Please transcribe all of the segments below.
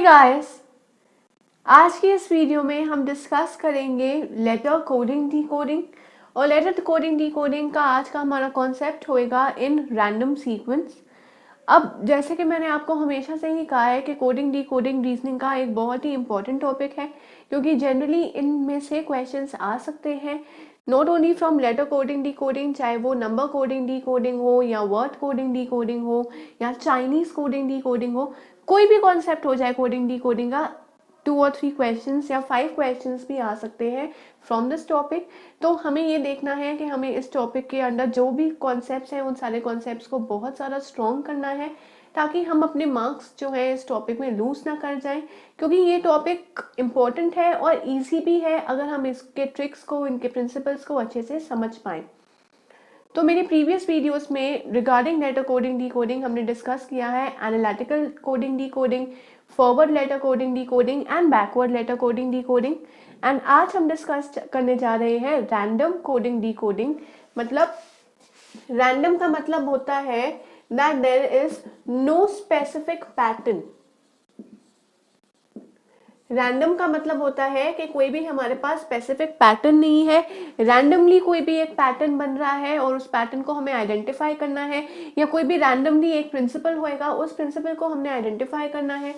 Guys, आज की इस वीडियो में हम डिस्कस करेंगे लेटर कोडिंग डिकोडिंग। और लेटर कोडिंग डिकोडिंग का आज का हमारा कॉन्सेप्ट होएगा इन रैंडम सीक्वेंस। अब जैसे कि मैंने आपको हमेशा से ही कहा है कि कोडिंग डिकोडिंग रीजनिंग का एक बहुत ही इंपॉर्टेंट टॉपिक है, क्योंकि जनरली इनमें से क्वेश्चंस आ सकते हैं not only from letter coding decoding, चाहे वो नंबर कोडिंग डिकोडिंग हो या वर्ड कोडिंग डिकोडिंग हो या चाइनीज कोडिंग डिकोडिंग हो, कोई भी कॉन्सेप्ट हो जाए कोडिंग डिकोडिंग का 2 और 3 क्वेश्चंस या 5 क्वेश्चंस भी आ सकते हैं फ्रॉम दिस टॉपिक। तो हमें ये देखना है कि हमें इस टॉपिक के अंदर जो भी कॉन्सेप्ट्स हैं उन सारे कॉन्सेप्ट्स को बहुत ज़्यादा स्ट्रॉन्ग करना है, ताकि हम अपने मार्क्स जो है इस टॉपिक में लूज ना कर जाएं, क्योंकि ये टॉपिक इम्पोर्टेंट है और ईजी भी है अगर हम इसके ट्रिक्स को, इनके प्रिंसिपल्स को अच्छे से समझ पाएँ। तो मेरी प्रीवियस वीडियोस में रिगार्डिंग लेटर कोडिंग डिकोडिंग हमने डिस्कस किया है analytical coding decoding, forward letter coding decoding and backward letter coding decoding. And आज हम डिस्कस करने जा रहे हैं रैंडम कोडिंग डिकोडिंग। मतलब रैंडम का मतलब होता है that there is no specific pattern. Random का मतलब होता है कि कोई भी हमारे पास स्पेसिफिक पैटर्न नहीं है, रैंडमली कोई भी एक पैटर्न बन रहा है और उस पैटर्न को हमें आइडेंटिफाई करना है, या कोई भी रैंडमली एक प्रिंसिपल होएगा, उस प्रिंसिपल को हमने आइडेंटिफाई करना है।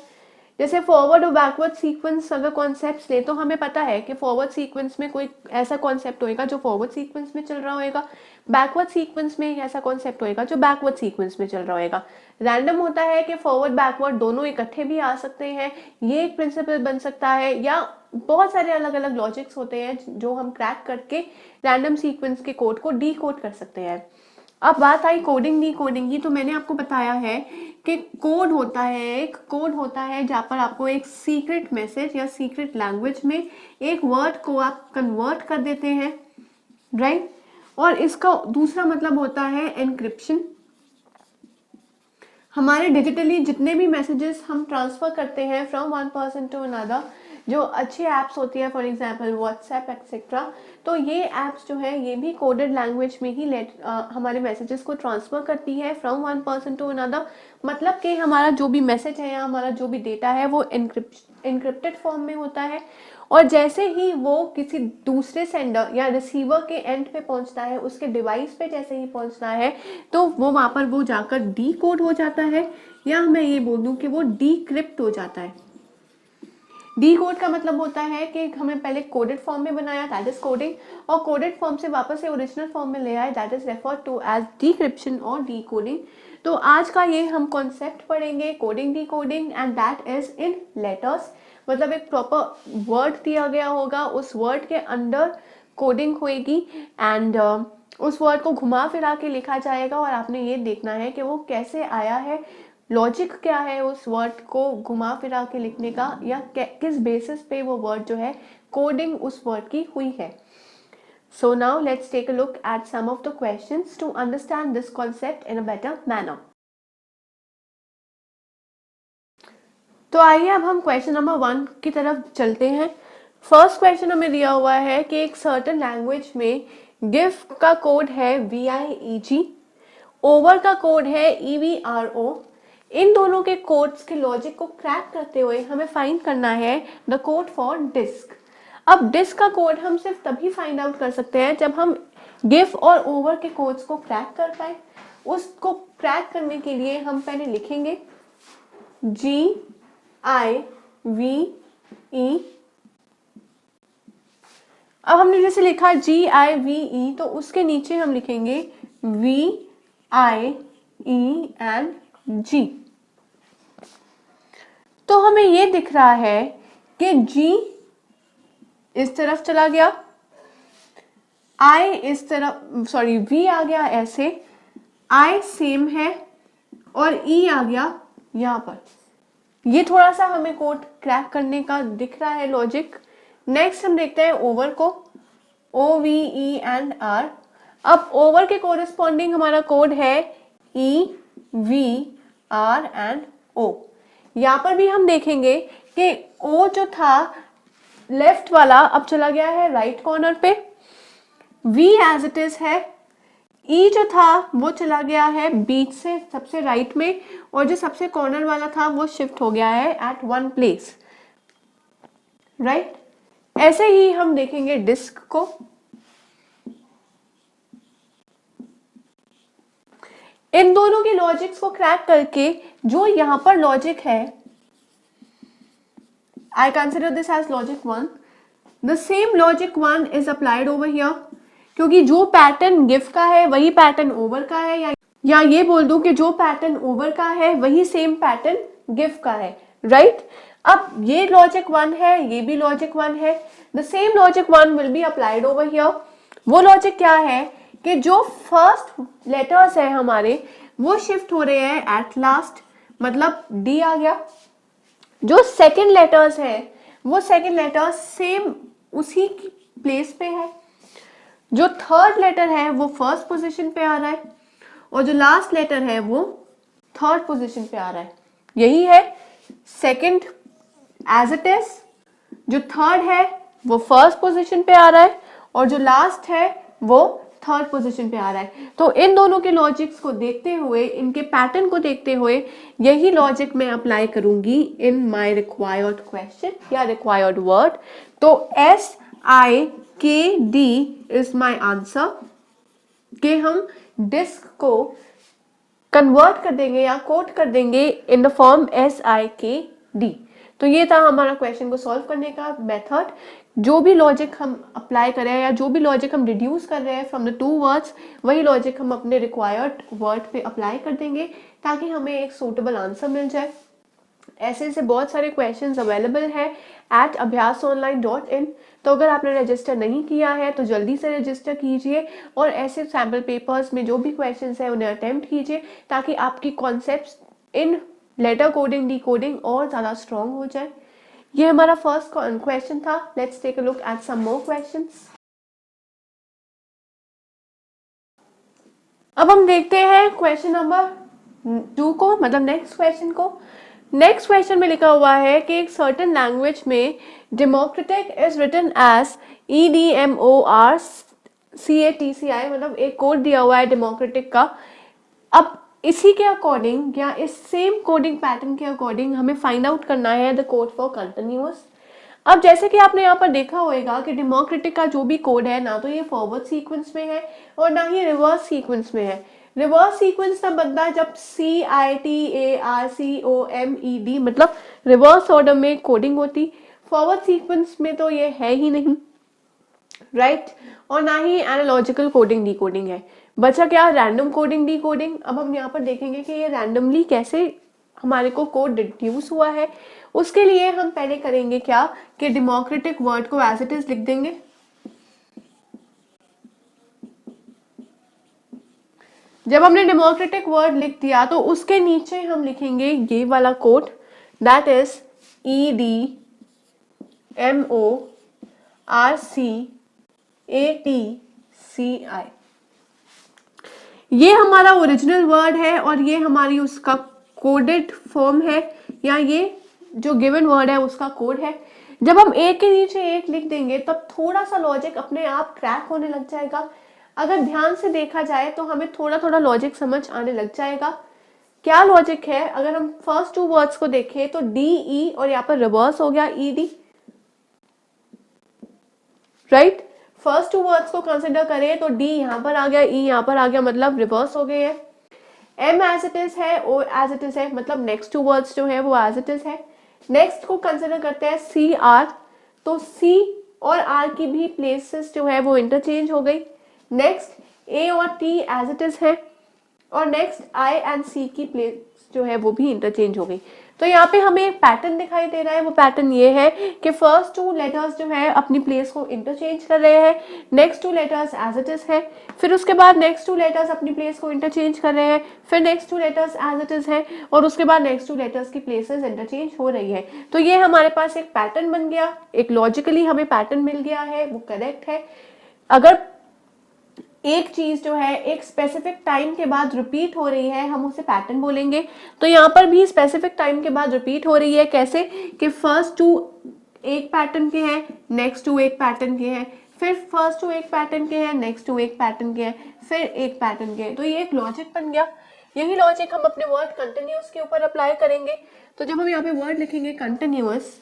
जैसे फॉरवर्ड और बैकवर्ड सीक्वेंस अगर कॉन्सेप्ट्स ले तो हमें पता है कि फॉरवर्ड सीक्वेंस में कोई ऐसा कॉन्सेप्ट होएगा जो फॉरवर्ड सीक्वेंस में चल रहा होएगा, बैकवर्ड सीक्वेंस में ऐसा कॉन्सेप्ट होएगा जो बैकवर्ड सीक्वेंस में चल रहा होएगा। रैंडम होता है कि फॉरवर्ड बैकवर्ड दोनों इकट्ठे भी आ सकते हैं, ये एक प्रिंसिपल बन सकता है, या बहुत सारे अलग अलग लॉजिक्स होते हैं जो हम क्रैक करके रैंडम सीक्वेंस के कोड को डी कोड कर सकते हैं। अब बात आई कोडिंग डी कोडिंग की, तो मैंने आपको बताया है कि कोड होता है, एक कोड होता है जहाँ पर आपको एक सीक्रेट मैसेज या सीक्रेट लैंग्वेज में एक वर्ड को आप कन्वर्ट कर देते हैं, राइट। और इसका दूसरा मतलब होता है एनक्रिप्शन। हमारे डिजिटली जितने भी मैसेजेस हम ट्रांसफर करते हैं from one person to another, जो अच्छी ऐप्स होती है फॉर एग्जांपल व्हाट्सएप एक्सेट्रा, तो ये ऐप्स जो है ये भी कोडेड लैंग्वेज में ही हमारे मैसेजेस को ट्रांसफर करती है from one person to another. मतलब कि हमारा जो भी मैसेज है या हमारा जो भी डेटा है वो एनक्रिप्टेड फॉर्म में होता है, और जैसे ही वो किसी दूसरे सेंडर या रिसीवर के एंड पे पहुंचता है, उसके डिवाइस पे जैसे ही पहुंचता है, तो वो वहाँ पर वो जाकर डी कोड हो जाता है, या मैं ये बोल दूँ कि वो डीक्रिप्ट हो जाता है। डी कोड का मतलब होता है कि हमें पहले कोडेड फॉर्म में बनाया, दैट इज कोडिंग, और कोडेड फॉर्म से वापस से ओरिजिनल फॉर्म में ले आए, that is referred to as decryption और डी कोडिंग। तो आज का ये हम कॉन्सेप्ट पढ़ेंगे coding D coding, and that is in letters. मतलब एक प्रॉपर वर्ड दिया गया होगा, उस वर्ड के अंदर कोडिंग होएगी, एंड उस वर्ड को घुमा फिरा के लिखा जाएगा, और आपने ये देखना है कि वो कैसे आया है, लॉजिक क्या है उस वर्ड को घुमा फिरा के लिखने का, या किस बेसिस पे वो वर्ड जो है कोडिंग उस वर्ड की हुई है। So now let's take a look at some of the questions to understand this concept in a better manner. तो आइए अब हम क्वेश्चन नंबर 1 की तरफ चलते हैं। फर्स्ट क्वेश्चन हमें दिया हुआ है कि एक सर्टेन लैंग्वेज में गिव का कोड है VIEG, ओवर का कोड है EVRO। इन दोनों के कोड्स के लॉजिक को क्रैक करते हुए हमें फाइंड करना है द कोड फॉर डिस्क। अब डिस्क का कोड हम सिर्फ तभी फाइंड आउट कर सकते हैं जब हम गिव और ओवर के कोड्स को क्रैक कर पाए। उसको क्रैक करने के लिए हम पहले लिखेंगे GIVE। अब हमने जैसे लिखा GIVE, तो उसके नीचे हम लिखेंगे VIE एंड G। तो हमें ये दिख रहा है कि G इस तरफ चला गया, I इस तरफ, सॉरी V आ गया ऐसे, I सेम है, और E आ गया यहाँ पर। ये थोड़ा सा हमें कोड क्रैक करने का दिख रहा है लॉजिक। नेक्स्ट हम देखते हैं ओवर को, OVE एंड R। अब ओवर के कोरिस्पॉन्डिंग हमारा कोड है EVR एंड O। यहाँ पर भी हम देखेंगे कि O जो था लेफ्ट वाला अब चला गया है राइट कॉर्नर पे, V एज इट इज है, ई जो था वो चला गया है बीच से सबसे राइट में, और जो सबसे कॉर्नर वाला था वो शिफ्ट हो गया है एट वन प्लेस, राइट। ऐसे ही हम देखेंगे डिस्क को। इन दोनों के लॉजिक्स को क्रैक करके जो यहां पर लॉजिक है, I consider this as logic 1, the same logic 1 is applied over here, क्योंकि जो पैटर्न गिव का है वही पैटर्न ओवर का है, या ये बोल दूं कि जो पैटर्न ओवर का है वही सेम पैटर्न गिव का है, राइट। अब ये लॉजिक 1 है, ये भी लॉजिक 1 है, the same logic 1 will be applied over here. वो लॉजिक क्या है कि जो फर्स्ट लेटर्स है हमारे वो शिफ्ट हो रहे हैं एट लास्ट, मतलब डी आ गया। जो सेकंड लेटर्स है वो सेकंड लेटर्स सेम उसी प्लेस पे है। जो थर्ड लेटर है वो फर्स्ट पोजीशन पे आ रहा है, और जो लास्ट लेटर है वो थर्ड पोजीशन पे आ रहा है। यही है सेकंड एज इट इज, जो थर्ड है वो फर्स्ट पोजीशन पे आ रहा है, और जो लास्ट है वो थर्ड पोजीशन पे आ रहा है। तो इन दोनों के लॉजिक्स को देखते हुए, इनके पैटर्न को देखते हुए यही लॉजिक मैं अप्लाई करूंगी इन माय रिक्वायर्ड क्वेश्चन या रिक्वायर्ड वर्ड। तो SIKD इज माय आंसर, कि हम डिस्क को कन्वर्ट कर देंगे या कोड कर देंगे इन द फॉर्म SIKD। तो ये था हमारा क्वेश्चन को सॉल्व करने का मेथड। जो भी लॉजिक हम अप्लाई कर रहे हैं या जो भी लॉजिक हम डिड्यूस कर रहे हैं फ्रॉम द टू वर्ड्स, वही लॉजिक हम अपने रिक्वायर्ड वर्ड पे अप्लाई कर देंगे ताकि हमें एक सूटेबल आंसर मिल जाए। ऐसे बहुत सारे क्वेश्चंस अवेलेबल हैं एट abhyasonline.in। तो अगर आपने रजिस्टर नहीं किया है तो जल्दी से रजिस्टर कीजिए, और ऐसे सैम्पल पेपर्स में जो भी क्वेश्चंस हैं उन्हें अटेम्प्ट कीजिए ताकि आपकी concepts in letter coding decoding और ज़्यादा स्ट्रॉन्ग हो जाए। ये हमारा फर्स्ट क्वेश्चन था। Let's take a look at some more questions. अब हम देखते हैं क्वेश्चन नंबर 2 को, मतलब नेक्स्ट क्वेश्चन को। नेक्स्ट क्वेश्चन में लिखा हुआ है कि एक सर्टेन लैंग्वेज में democratic is written as EDMORCATCI, मतलब एक कोड दिया हुआ है डेमोक्रेटिक का। अब इसी के अकॉर्डिंग या इस सेम कोडिंग पैटर्न के अकॉर्डिंग हमें फाइंड आउट करना है द कोड फॉर कंटिन्यूअस। अब जैसे कि आपने यहाँ पर देखा होगा कि डेमोक्रेटिक का जो भी कोड है ना तो ये फॉरवर्ड सीक्वेंस में है और ना ही रिवर्स सीक्वेंस में है। रिवर्स सीक्वेंस तब बनता है जब CITARCOMED, मतलब रिवर्स ऑर्डर में कोडिंग होती। फॉरवर्ड सीक्वेंस में तो ये है ही नहीं, राइट। और ना ही एनालॉजिकल कोडिंग डी कोडिंग है। बचा क्या? Random coding D coding. अब हम यहाँ पर देखेंगे कि ये रैंडमली कैसे हमारे को कोड डिड्यूस हुआ है। उसके लिए हम पहले करेंगे क्या कि डेमोक्रेटिक वर्ड को एज इट इज लिख देंगे। जब हमने डेमोक्रेटिक वर्ड लिख दिया तो उसके नीचे हम लिखेंगे ये वाला कोड, दैट इज EDMORCATCI। ये हमारा ओरिजिनल वर्ड है और ये हमारी उसका कोडेड फॉर्म है, या ये जो गिवन वर्ड है उसका कोड है। जब हम एक के नीचे एक लिख देंगे तब थोड़ा सा लॉजिक अपने आप क्रैक होने लग जाएगा। अगर ध्यान से देखा जाए तो हमें थोड़ा थोड़ा लॉजिक समझ आने लग जाएगा। क्या लॉजिक है? अगर हम फर्स्ट टू वर्ड्स को देखें तो DE और यहाँ पर रिवर्स हो गया ED, right. First two words को कंसिडर करें तो D यहाँ पर आ गया, E यहाँ पर आ गया, मतलब रिवर्स हो गए हैं। M एज इट इज है, O एज इट इज है, मतलब नेक्स्ट टू वर्ड्स जो है वो एज इट इज है। नेक्स्ट को कंसिडर करते हैं CR, तो C और R की भी प्लेसेस जो है वो इंटरचेंज हो गई। नेक्स्ट A और T एज इट इज है, और नेक्स्ट I एंड C की प्लेस जो है वो भी इंटरचेंज हो गई। तो यहाँ पे हमें एक पैटर्न दिखाई दे रहा है। वो पैटर्न ये है कि फर्स्ट टू लेटर्स जो है अपनी प्लेस को इंटरचेंज कर रहे हैं, next two letters as it is है, फिर उसके बाद नेक्स्ट टू लेटर्स अपनी प्लेस को इंटरचेंज कर रहे हैं, फिर next two letters as it is है, और उसके बाद नेक्स्ट टू लेटर्स की प्लेसेस इंटरचेंज हो रही है। तो ये हमारे पास एक पैटर्न बन गया, एक लॉजिकली हमें पैटर्न मिल गया है, वो करेक्ट है। अगर एक चीज जो है एक स्पेसिफिक टाइम के बाद रिपीट हो रही है हम उसे पैटर्न बोलेंगे। तो यहाँ पर भी स्पेसिफिक टाइम के बाद रिपीट हो रही है। कैसे? कि फर्स्ट टू एक पैटर्न के हैं, नेक्स्ट टू एक पैटर्न के हैं, फिर फर्स्ट टू एक पैटर्न के हैं, नेक्स्ट टू एक पैटर्न के हैं, फिर एक पैटर्न के हैं। तो ये एक लॉजिक बन गया। यही लॉजिक हम अपने वर्ड कंटिन्यूअस के ऊपर अप्लाई करेंगे। तो जब हम यहाँ पे वर्ड लिखेंगे कंटिन्यूअस,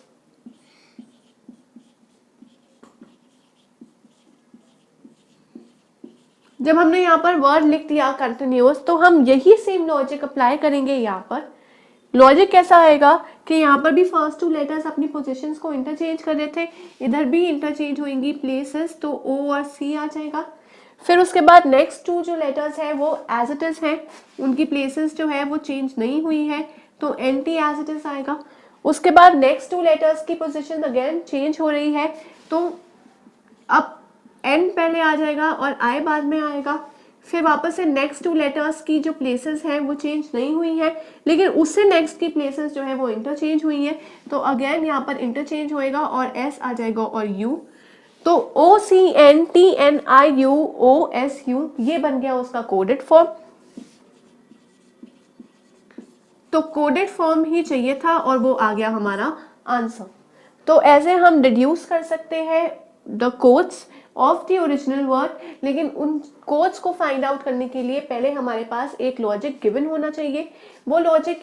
जब हमने यहाँ पर वर्ड लिख दिया कंटिन्यूअस, तो हम यही सेम लॉजिक अप्लाई करेंगे यहाँ पर। लॉजिक कैसा आएगा कि यहाँ पर भी फर्स्ट टू लेटर्स अपनी पोजीशंस को इंटरचेंज कर रहे थे, इधर भी इंटरचेंज होंगी प्लेसेस, तो ओ और सी आ जाएगा। फिर उसके बाद नेक्स्ट टू जो लेटर्स है वो एज इट इज है, उनकी प्लेसेस जो है वो चेंज नहीं हुई है, तो N T as it is आएगा। उसके बाद नेक्स्ट टू लेटर्स की पोजीशन अगेन चेंज हो रही है, तो अब एन पहले आ जाएगा और आई बाद में आएगा। फिर वापस से नेक्स्ट टू लेटर्स की जो प्लेसेस हैं वो चेंज नहीं हुई है, लेकिन उससे नेक्स्ट की प्लेसेस जो है वो इंटरचेंज हुई है, तो अगेन यहाँ पर इंटरचेंज होएगा और एस आ जाएगा और यू। तो O C N T N I U O S U, ये बन गया उसका कोडेड फॉर्म। तो कोडेड फॉर्म ही चाहिए था और वो आ गया हमारा आंसर। तो ऐसे हम डिड्यूस कर सकते हैं the codes of the original word, लेकिन उन कोड्स को फाइंड आउट करने के लिए पहले हमारे पास एक लॉजिक गिवन होना चाहिए। वो लॉजिक,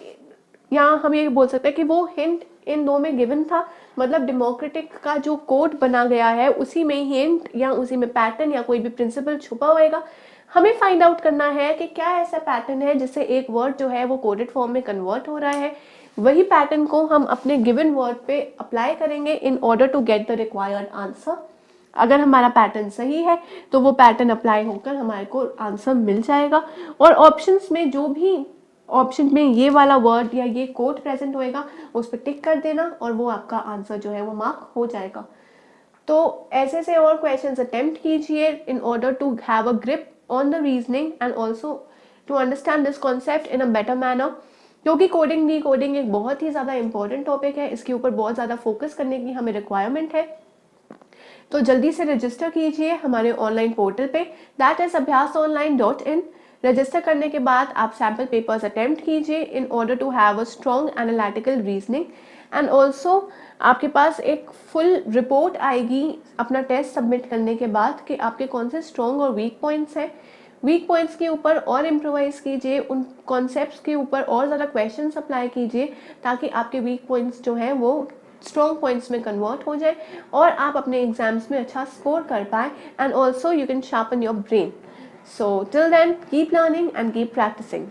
यहाँ हम ये बोल सकते हैं कि वो हिंट इन दो में गिवन था, मतलब डेमोक्रेटिक का जो कोड बना गया है उसी में हिंट या उसी में पैटर्न या कोई भी प्रिंसिपल छुपा होएगा। हमें फाइंड आउट करना है कि क्या ऐसा पैटर्न है जिससे एक वर्ड जो है वो कोडेड फॉर्म में कन्वर्ट हो रहा है। वही पैटर्न को हम अपने गिवन वर्ड पे अप्लाई करेंगे in order to get the required answer. अगर हमारा पैटर्न सही है तो वो पैटर्न अप्लाई होकर हमारे को आंसर मिल जाएगा। और ऑप्शंस में जो भी ऑप्शन में ये वाला वर्ड या ये कोड प्रेजेंट होएगा उस पर टिक कर देना और वो आपका आंसर जो है वो मार्क हो जाएगा। तो ऐसे से और क्वेश्चंस अटेम्प्ट कीजिए in order to have a grip on the reasoning and also to understand this concept in a better manner, क्योंकि कोडिंग डी कोडिंग एक बहुत ही ज़्यादा इंपॉर्टेंट टॉपिक है, इसके ऊपर बहुत ज़्यादा फोकस करने की हमें रिक्वायरमेंट है। तो जल्दी से रजिस्टर कीजिए हमारे ऑनलाइन पोर्टल पे, दैट इज abhyasonline.in। रजिस्टर करने के बाद आप सैम्पल पेपर्स अटेम्प्ट कीजिए in order to have a strong analytical reasoning and also आपके पास एक फुल रिपोर्ट आएगी अपना टेस्ट सबमिट करने के बाद कि आपके कौन से स्ट्रॉन्ग और वीक पॉइंट्स हैं। वीक पॉइंट्स के ऊपर और इम्प्रोवाइज कीजिए, उन कॉन्सेप्ट्स के ऊपर और ज़्यादा क्वेश्चंस अप्लाई कीजिए ताकि आपके वीक पॉइंट्स जो हैं वो स्ट्रॉन्ग पॉइंट्स में कन्वर्ट हो जाए और आप अपने एग्जाम्स में अच्छा स्कोर कर पाए and also you can sharpen your brain. So till then keep learning and keep practising.